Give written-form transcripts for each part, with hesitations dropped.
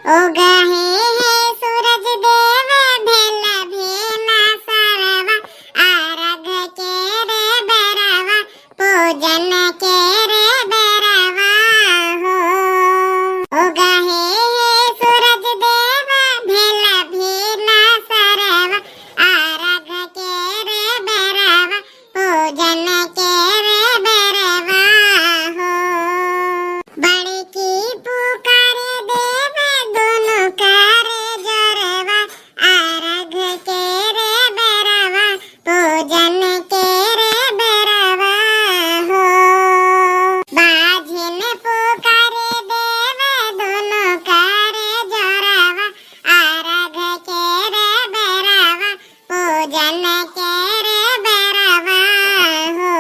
उगा है सूरज देव भेला भेला सरवा आरग के रे बेरवा पूजन के रे बेरवा हो। उगा है सूरज देव भेला भेला सरवा आरग के रे बेरवा पूजन के रे बेरवा हो। बड़ी की पुकारे देव दोनों करे जोरवा आरग के रे बेरवा पूजन के रे बेरवा हो। बाझिन पुकारे देव दोनों करे जोरवा आरग के रे बेरवा पूजन के रे बेरवा हो।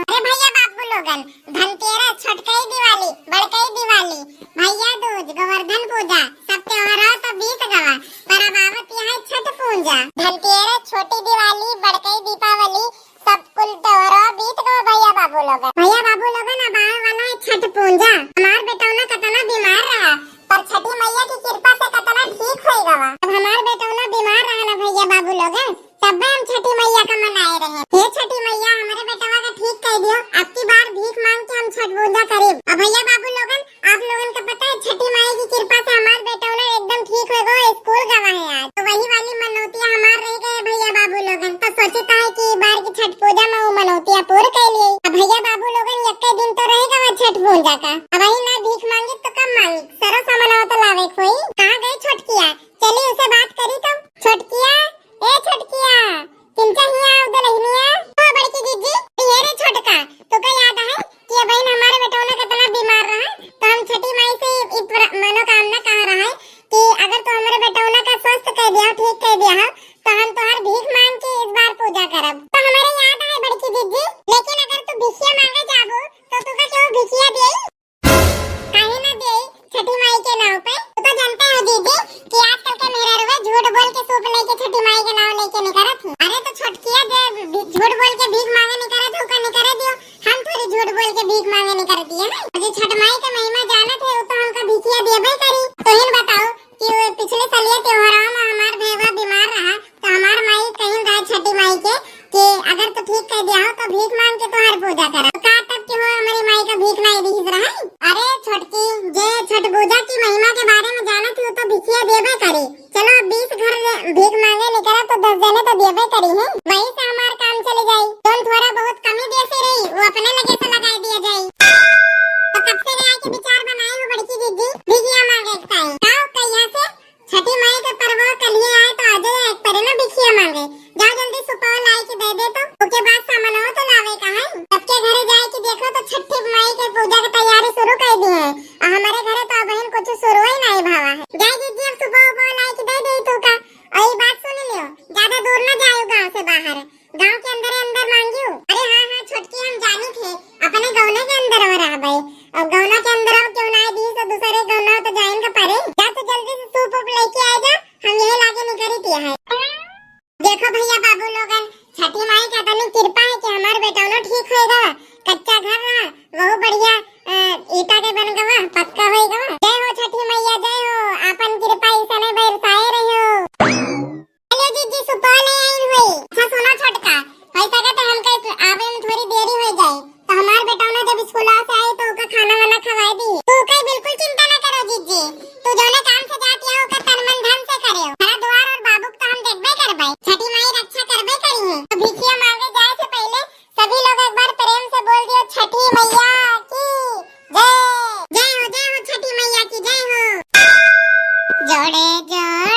अरे भैया बाबू लोगन, धनतेरस, छोटकई दिवाली, बड़कई दिवाली, भैया दूज, गोवर्धन पूजा सब त्योहारों तो बीत गवा, पर अब आवत यहाँ छठ पूजा। धनतेरस, छोटी दिवाली, बड़कई दीपावली सब कुल त्योहारों बीत गवा भैया बाबू लोगन। भैया बाबू लोगन, अब आए वाला है छठ पूजा। हमार बेटौना कतना बीमार रहा, पर छठी मैया की कृपा से कतना ठीक हो गवा। अब हमार बेटौना बीमार रहा ना भैया बाबू लोगन, तब हम छठी मैया का मनाए रहे। हे छठी मैया, हमारे बेटवा का ठीक कर दियो, अब की बार भीख मांग के हम छठ पूजा करीब। अब भैया बाबू लोगन, आप लोगन को पता है छठी माई की कृपा से हमार बेटवा एकदम ठीक हो गए, स्कूल गवा है आज। तो वही वाली मनौतियां हमार रह गए भैया बाबू लोगन। तो सोचता है कि बार की छठ पूजा में वो मनौतियां पूरी कर लिए। अब भैया बाबू लोगन, एक दिन तो रहेगा वह छठ पूजा का। अब वही ना भीख मांगी तो कब मांगी, सरो सामान तो लावे कोई। कहाँ गई छोटकिया? चलिए उसे बात करी तो। छोटकिया, ए छोटकिया, किंचा हिया उदलहिनिया तो बड़की दीदी ये रे छोटका, तो का याद है कि बहन हमारे बेटौना कितना बीमार रहा, तो हम छठी माई से मनोकामना कह रहा है कि अगर तो हमारे बेटौना का स्वस्थ कर दिया, ठीक कर दिया तो हम तोहर भीख मांग के इस बार पूजा करब। तो हमारे याद है बड़की दीदी, लेकिन अगर तू भिखिया मांगे जाबो तो तू का क्यों भिखिया देई? काहे ना देई छठी माई के नाव पे? तो जानते हो दीदी कि आजकल के मेहरारूआ झूठ बोल के सूप लेके छठी माई के नाव लेके निकलत है। अरे तो छोटकिया दे झूठ बोल के भीख मांगे निकलत हो, का निकल दियो। हम थोड़ी झूठ बोल के भीख मांगे निकल दिए हैं। जो छठ माई का महिमा जानत है वो तो हमका भिखिया देबे करी। तो इन बताओ कि पिछले साल त्योहारों में हमार भैया बीमार रहा, तो हमार माई कहीं रहा छठी माई के कि अगर तो ठीक कर दिया हो तो भीख मांग के तोहर पूजा करा। तो का तब कि हो हमारी माई का भीख नहीं दिख रहा है? अरे छोटकी, जे छठ पूजा की महिमा के बारे में जानत हो तो भिखिया देबे करी। चलो 20 घर भीख मांगे निकला तो 10 जने तो देबे करी है, वही से हमार काम चले जाई। तुम थोड़ा बहुत कमी देसी रही, वो अपने लगे से लगा दिया जाए। तो कब से ले के विचार बनाए हो बड़की दीदी भिखिया मांगे का है? आओ कहिया से छठी माई के पर्व कलिए आए तो आज एक परे ना भिखिया मांगे। जाओ जल्दी सुपाव लाई के दे दे तो उसके बाद सामान हो तो लावे का है। सबके घरे जाए कि देखो तो छठी माई के पूजा की तैयारी शुरू कर दी है, और हमारे घरे तो बहन कुछ शुरू ही नहीं भावा है। जाए दीदी अब सुपाव लाई के दे दे तो का। और बात सुन लियो, ज्यादा दूर ना जाओ गांव से बाहर, गांव के अंदर मांगियो। अरे हाँ हाँ छोटकी, हम जानी थे अपने गौना के अंदर हो रहा भाई। अब गौना के अंदर अब क्यों ना दी तो दूसरे गौना तो जाएंगे परे। जा तो जल्दी से सूप उप लेके आ जा, हम यही लाके निकली थी है। देखो भैया बाबू लोगन, छठी माई का इतनी कृपा है कि हमारे बेटौना ठीक हो गवा। कच्चा घर रहा वो बढ़िया ईटा के बन गवा, पक्का हो गवा। जय हो छठी मैया, जय हो। आपन कृपा इसने बरसाए रही हो। चलो दीदी सुपौल ले आई हुई। अच्छा सुनो छोटका, हो सके तो हमके आवे में थोड़ी देरी हो जाए, तो हमार बेटौना जब स्कूल से आए तो ओका खाना वाना खवाए दी। तू कहीं बिल्कुल चिंता ना करो दीदी, तू जोने काम से जाती है ओका तन मन धन से करियो। हरा द्वार और बाबू तो हम देखबे करबे, छठी माई रक्षा करबे करी है। तो भिखिया मांगे जाए से पहले सभी लोग एक बार प्रेम से बोल दियो छठी मैया की जय। जय हो छठी मैया की जय हो। जोड़े जोड़े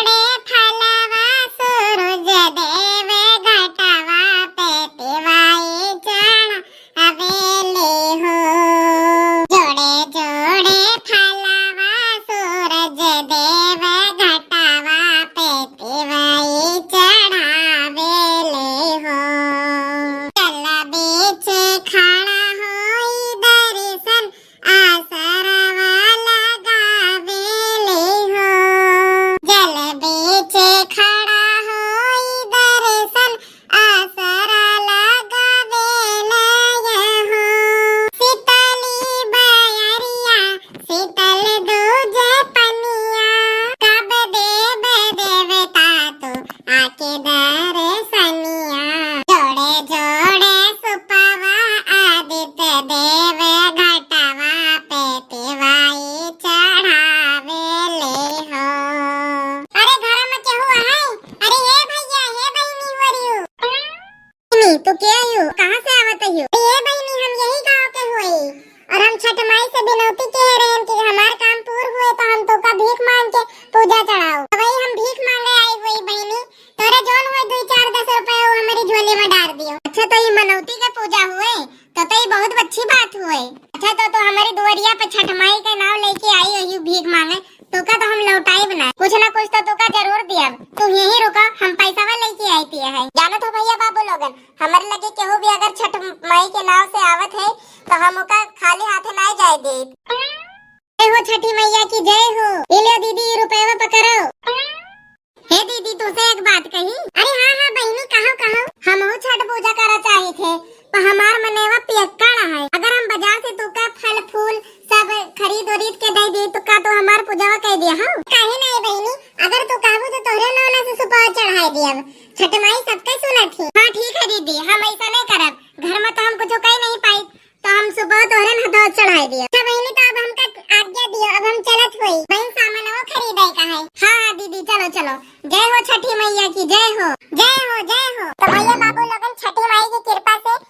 हमार पूजावा कह दिया हाँ काहे नहीं बहनी अगर तू कहबो तो तोहरे नौना से सुपाव चढ़ाई दिया छठ माई सबके सुना थी। हाँ ठीक है दीदी हम ऐसा नहीं करब घर में तो हम कुछ कह नहीं पाई तो हम सुबह तोहरे न चढ़ाई दिया। अच्छा बहनी तो अब हमका आज्ञा दियो अब हम चलत हुई बहन सामान वो खरीदे का है। हाँ दीदी चलो चलो जय हो छठी मैया की जय हो जय हो जय हो। तो भैया बाबू लोगन छठी माई की कृपा से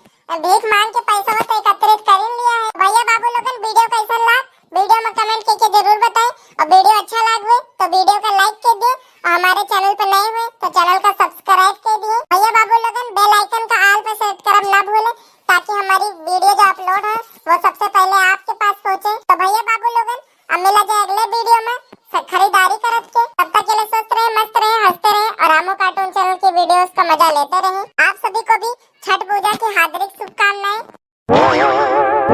भीख मांग के पैसा तो एकत्रित कर लिया है। भैया बाबू लोगन वीडियो कैसा लगा वीडियो में कमेंट करके जरूर बताएं और वीडियो अच्छा लगे तो वीडियो का लाइक कर दिए और हमारे चैनल पर नए हुए तो चैनल का सब्सक्राइब कर दिए। भैया बाबू लोगन बेल आइकन का ऑल पे सेट करना ना भूलें ताकि हमारी वीडियो जो अपलोड है वो सबसे पहले आपके पास पहुंचे। तो भैया बाबू लोगन अब मिला जाए अगले वीडियो में खरीदारी करत के तब तक के लिए स्वस्थ रहे मस्त रहे हंसते रहे और रामू कार्टून चैनल की वीडियोस का मजा लेते रहे। आप सभी को भी छठ पूजा की हार्दिक शुभकामनाएं।